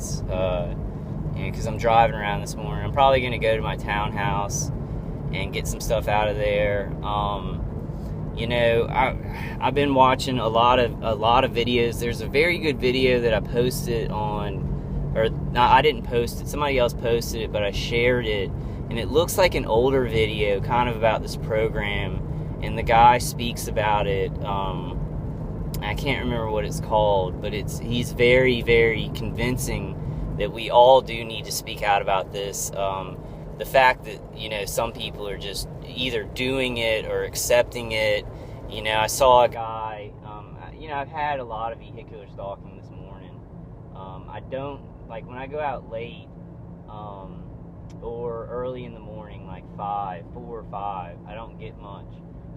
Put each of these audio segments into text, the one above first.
minutes, because I'm driving around this morning. I'm probably going to go to my townhouse and get some stuff out of there. I've been watching a lot of videos. There's a very good video that I posted on, or no, I didn't post it. Somebody else posted it, but I shared it, and it looks like an older video, kind of about this program, and the guy speaks about it. I can't remember what it's called, but he's very, very convincing that we all do need to speak out about this. The fact that, some people are just either doing it or accepting it. I saw a guy, I've had a lot of vehicular stalking this morning. I don't, when I go out late, or early in the morning, like 4 or 5, I don't get much.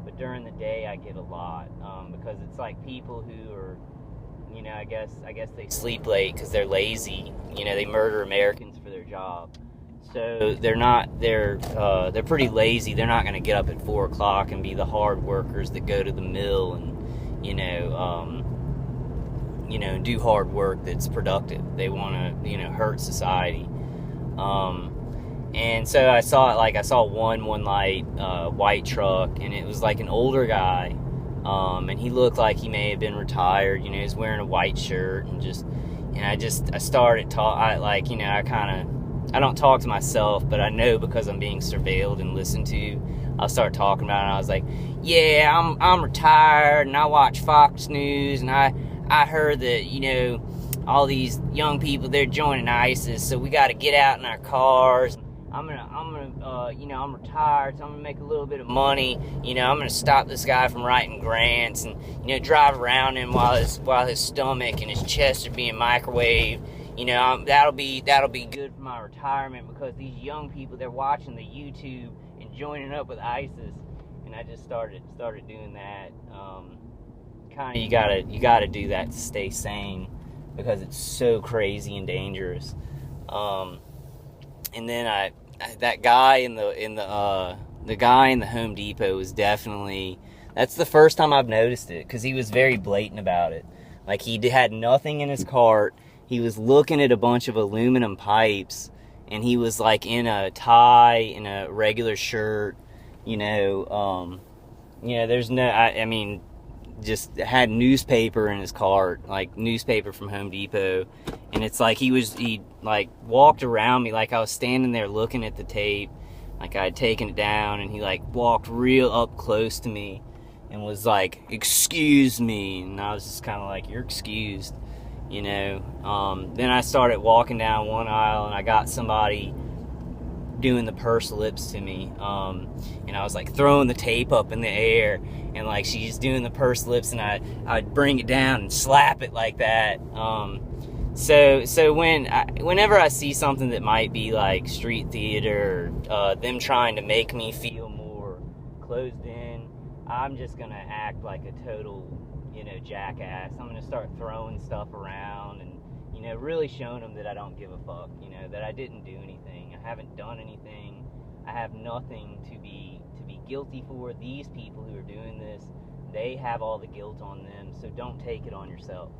But during the day, I get a lot, because it's like people who are, I guess they sleep late because they're lazy. They murder Americans for their job. So they're pretty lazy. They're not going to get up at 4 o'clock and be the hard workers that go to the mill and, do hard work that's productive. They want to, hurt society. And so I saw it, I saw one light, white truck, and it was like an older guy, and he looked like he may have been retired. He was wearing a white shirt, I started I don't talk to myself, but I know because I'm being surveilled and listened to, I'll start talking about it, and I was like, yeah, I'm retired, and I watch Fox News, and I heard that, all these young people, they're joining ISIS, so we got to get out in our cars. I'm retired, so I'm gonna make a little bit of money. I'm gonna stop this guy from writing grants and, drive around him while his stomach and his chest are being microwaved. That'll be good for my retirement, because these young people, they're watching the YouTube and joining up with ISIS. And I just started doing that. Kind of, you gotta do that to stay sane, because it's so crazy and dangerous. And then that guy the guy in the Home Depot was definitely, that's the first time I've noticed it, because he was very blatant about it. He had nothing in his cart. He was looking at a bunch of aluminum pipes, and he was in a tie, in a regular shirt, there's no, just had newspaper in his cart, newspaper from Home Depot, and it's he walked around me, I was standing there looking at the tape, I had taken it down, and he walked real up close to me, and was excuse me, and I was just kind of you're excused, Then I started walking down one aisle, and I got somebody doing the pursed lips to me, and I was throwing the tape up in the air, and she's doing the pursed lips, and I'd bring it down and slap it like that. So whenever I see something that might be street theater, them trying to make me feel more closed in, I'm just gonna act like a total, jackass. I'm gonna start throwing stuff around and, really showing them that I don't give a fuck, that I didn't do anything. I haven't done anything. I have nothing to be guilty for. These people who are doing this, they have all the guilt on them, so don't take it on yourself,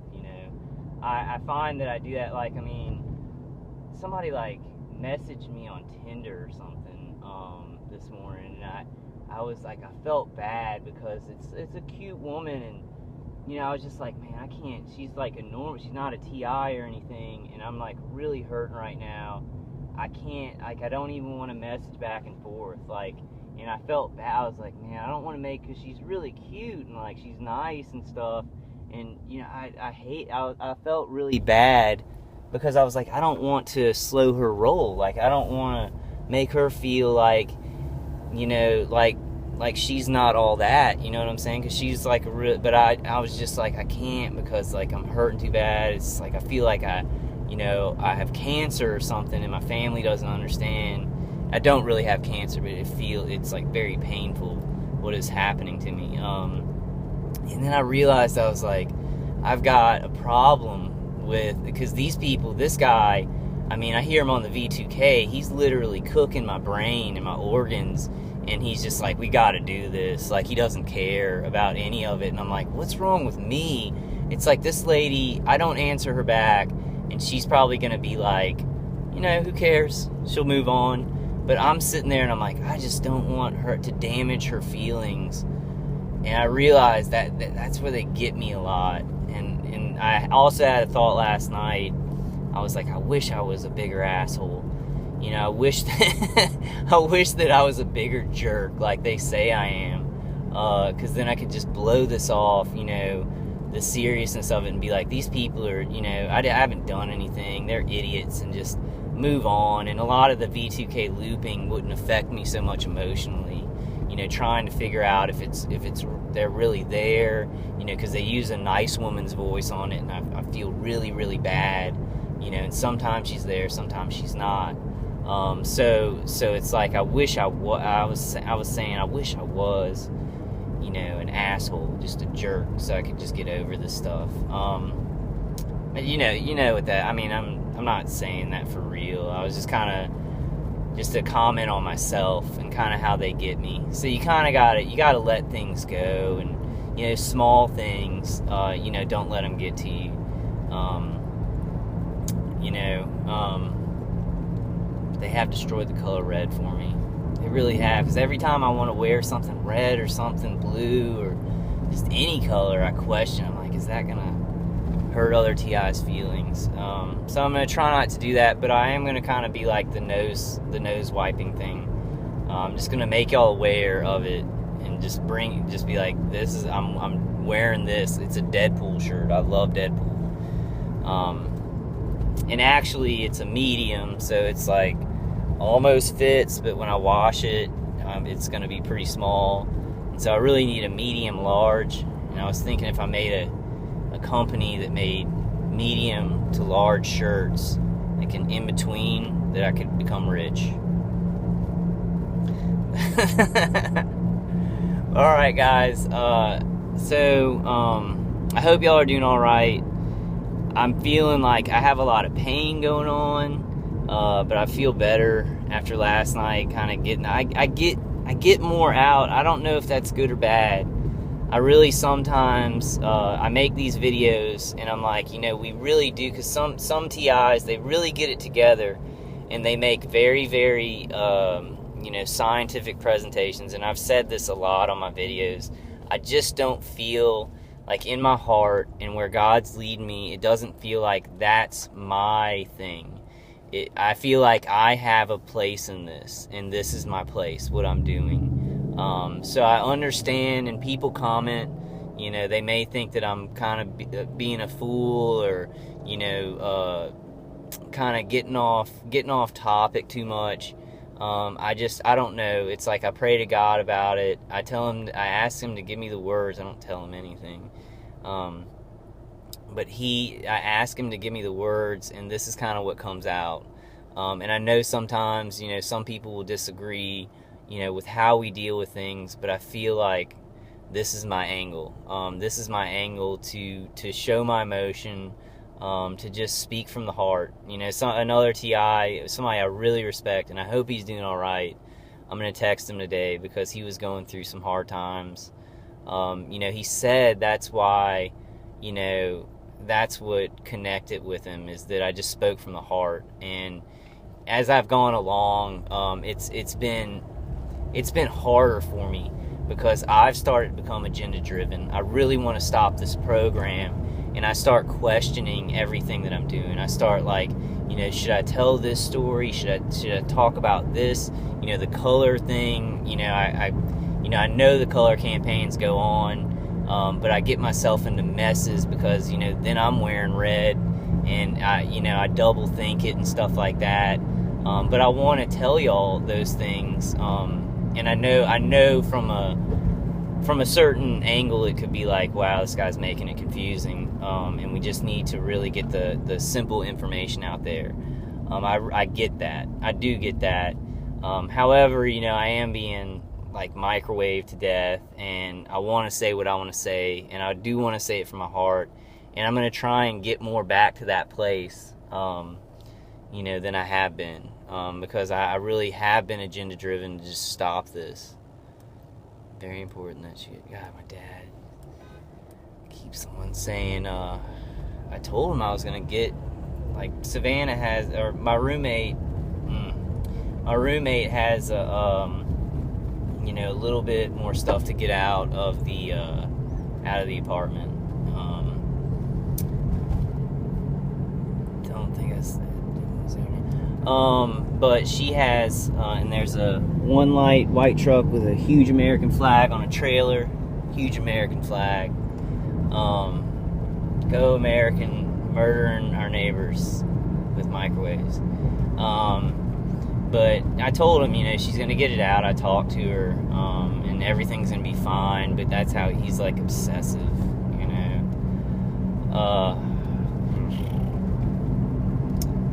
I find that I do that, somebody messaged me on Tinder or something this morning, and I was I felt bad, because it's a cute woman, and I was just man, I can't, she's a normal, she's not a TI or anything, and I'm really hurting right now. I can't, I don't even want to message back and forth, and I felt bad. I was man, I don't want to because she's really cute, and she's nice and stuff, and I felt really bad, because I was I don't want to slow her roll, I don't want to make her feel she's not all that, you know what I'm saying? Because she's but I was just I can't, because I'm hurting too bad. It's I feel I have cancer or something, and my family doesn't understand. I don't really have cancer, but it's very painful what is happening to me. And then I realized I was I've got a problem because these people, this guy, I hear him on the V2K, he's literally cooking my brain and my organs, and he's just we gotta do this. He doesn't care about any of it, and I'm what's wrong with me? It's this lady, I don't answer her back, and she's probably gonna be like, you know, who cares? She'll move on. But I'm sitting there and I'm like, I just don't want her to damage her feelings. And I realized that's where they get me a lot. And I also had a thought last night. I was like, I wish I was a bigger asshole. You know, I wish that I was a bigger jerk like they say I am. Because then I could just blow this off, you know, the seriousness of it, and be like, these people are, you know, I haven't done anything. They're idiots, and just move on. And a lot of the V2K looping wouldn't affect me so much emotionally. You know, trying to figure out if they're really there, you know, because they use a nice woman's voice on it, and I feel really, really bad, you know, and sometimes she's there, sometimes she's not. So it's like, I wish I was saying, I wish I was, you know, an asshole, just a jerk, so I could just get over this stuff. But you know with that, I mean, I'm not saying that for real. I was just kind of, just a comment on myself and kind of how they get me. So you kind of gotta let things go, and, you know, small things, you know, don't let them get to you. You know, they have destroyed the color red for me. They really have, because every time I want to wear something red or something blue or just any color, I question. I'm like, is that gonna hurt other TI's feelings? So I'm gonna try not to do that, but I am gonna kind of be like the nose wiping thing. I'm just gonna make y'all aware of it, and just be like, I'm wearing this. It's a Deadpool shirt. I love Deadpool. And actually, it's a medium, so it's like almost fits, but when I wash it, it's going to be pretty small. And so I really need a medium large. And I was thinking, if I made a company that made medium to large shirts, like an in between, that I could become rich. All right, guys. So I hope y'all are doing all right. I'm feeling like I have a lot of pain going on, but I feel better after last night. Kind of getting, I get more out. I don't know if that's good or bad. I really sometimes I make these videos, and I'm like, you know, we really do, because some TIs, they really get it together, and they make very, very you know, scientific presentations. And I've said this a lot on my videos. I just don't feel like, in my heart and where God's leading me, it doesn't feel like that's my thing. I feel like I have a place in this, and this is my place, what I'm doing. So I understand, and people comment, you know, they may think that I'm kind of being a fool, or, you know, kind of getting off topic too much. I don't know. It's like, I pray to God about it. I ask him to give me the words. I don't tell him anything. But I ask him to give me the words, and this is kind of what comes out. And I know sometimes, you know, some people will disagree, you know, with how we deal with things, but I feel like this is my angle. This is my angle to show my emotion, to just speak from the heart. You know, another TI, somebody I really respect, and I hope he's doing all right. I'm going to text him today, because he was going through some hard times. You know, he said that's why, you know, that's what connected with him, is that I just spoke from the heart. And as I've gone along, it's been harder for me, because I've started to become agenda driven. I really want to stop this program, and I start questioning everything that I'm doing. I start like, you know, should I tell this story? Should I talk about this? You know, the color thing. You know, I know the color campaigns go on, but I get myself into messes, because, you know, then I'm wearing red, and I double think it and stuff like that. But I want to tell y'all those things, and I know from a certain angle it could be like, wow, this guy's making it confusing, and we just need to really get the simple information out there. I get that. I do get that. However, you know, I am being like microwaved to death, and I want to say what I want to say, and I do want to say it from my heart, and I'm going to try and get more back to that place, you know, than I have been, because I really have been agenda driven to just stop this. Very important, that shit. God, my dad keeps someone saying, I told him I was going to get like Savannah has, or my roommate has a a little bit more stuff to get out of the apartment. Don't think I said. But she has, and there's a one light white truck with a huge American flag on a trailer. Huge American flag. Go American, murdering our neighbors with microwaves. But I told him, she's gonna get it out. I talked to her, and everything's gonna be fine. But that's how he's like obsessive,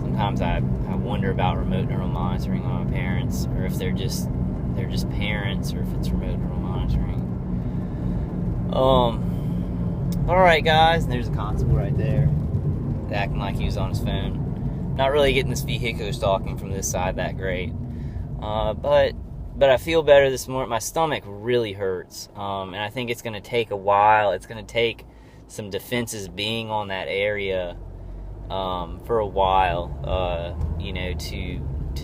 Sometimes I wonder about remote neural monitoring on my parents, or if they're just parents, or if it's remote neural monitoring. Alright guys, and there's a constable right there, acting like he was on his phone. Not really getting this vehicular stalking from this side that great. But I feel better this morning. My stomach really hurts, and I think it's going to take a while. It's going to take some defenses being on that area for a while, to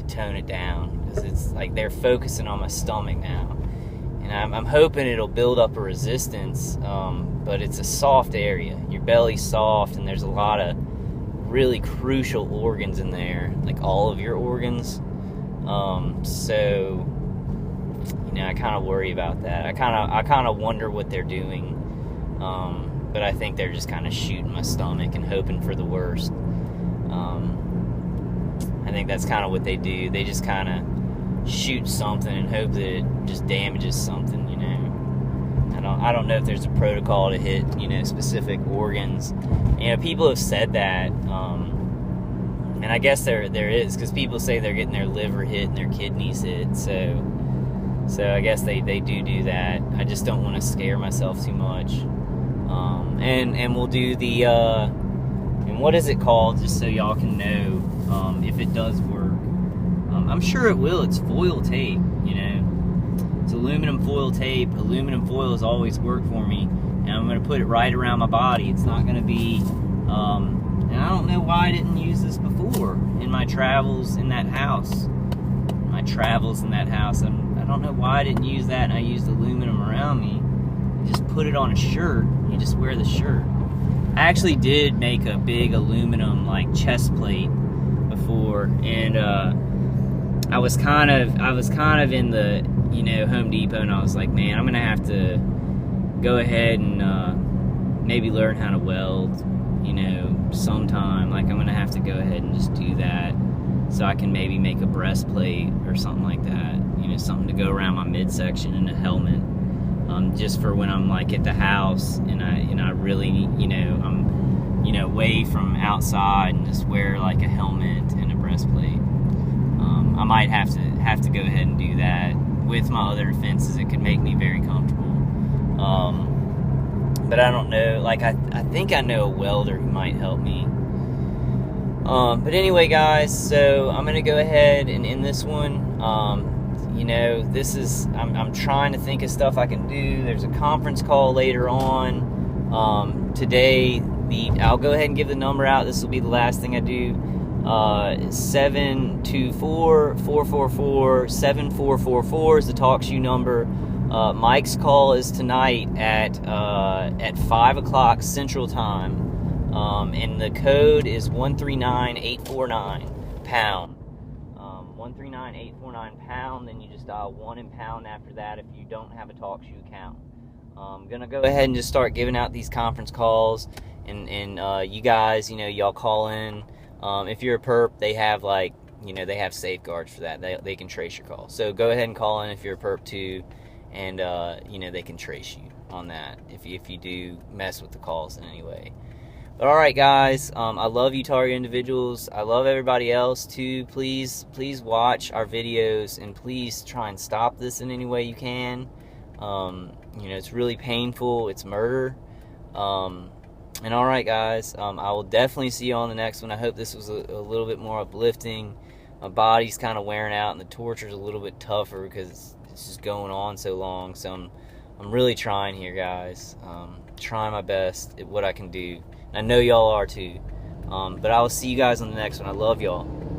tone it down, because it's like they're focusing on my stomach now, and I'm hoping it'll build up a resistance, but it's a soft area. Your belly's soft, and there's a lot of really crucial organs in there, like all of your organs, so I kind of worry about that. I kind of wonder what they're doing, but I think they're just kind of shooting my stomach and hoping for the worst. I think that's kind of what they do. They just kind of shoot something and hope that it just damages something, I don't know if there's a protocol to hit, specific organs. People have said that, and I guess there is, because people say they're getting their liver hit and their kidneys hit, so I guess they do that. I just don't want to scare myself too much. And we'll do the, and what is it called, just so y'all can know, if it does work. I'm sure it will. It's foil tape, It's aluminum foil tape. Aluminum foil has always worked for me, and I'm going to put it right around my body. It's not going to be, and I don't know why I didn't use this before in my travels in that house. I don't know why I didn't use that, and I used aluminum around me. You just put it on a shirt. You just wear the shirt. I actually did make a big aluminum like chest plate before, and I was kind of in the Home Depot, and I was like, man, I'm gonna have to go ahead and maybe learn how to weld, sometime. Like, I'm gonna have to go ahead and just do that, so I can maybe make a breastplate or something like that. Something to go around my midsection and a helmet, just for when I'm like at the house and I really I'm away from outside, and just wear like a helmet and a breastplate. I might have to go ahead and do that with my other defenses. It could make me very comfortable. But I don't know. Like, I think I know a welder who might help me. But anyway, guys, so I'm gonna go ahead and end this one. This is, I'm trying to think of stuff I can do. There's a conference call later on. Today, I'll go ahead and give the number out. This will be the last thing I do. 724-444-7444 is the TalkShoe number. Mike's call is tonight at 5 o'clock Central Time. And the code is 139849 pound. 139849 pound. Then you just dial 1 and pound after that if you don't have a TalkShoe account. I'm gonna go ahead and just start giving out these conference calls, and you guys, y'all call in. If you're a perp, they have they have safeguards for that. They can trace your call. So go ahead and call in if you're a perp too, and they can trace you on that if you do mess with the calls in any way. But all right, guys, I love you, target individuals. I love everybody else too. Please watch our videos, and please try and stop this in any way you can. It's really painful. It's murder. And all right, guys, I will definitely see you on the next one. I hope this was a little bit more uplifting. My body's kind of wearing out, and the torture's a little bit tougher because it's just going on so long. So I'm really trying here, guys. Trying my best at what I can do. And I know y'all are too. But I will see you guys on the next one. I love y'all.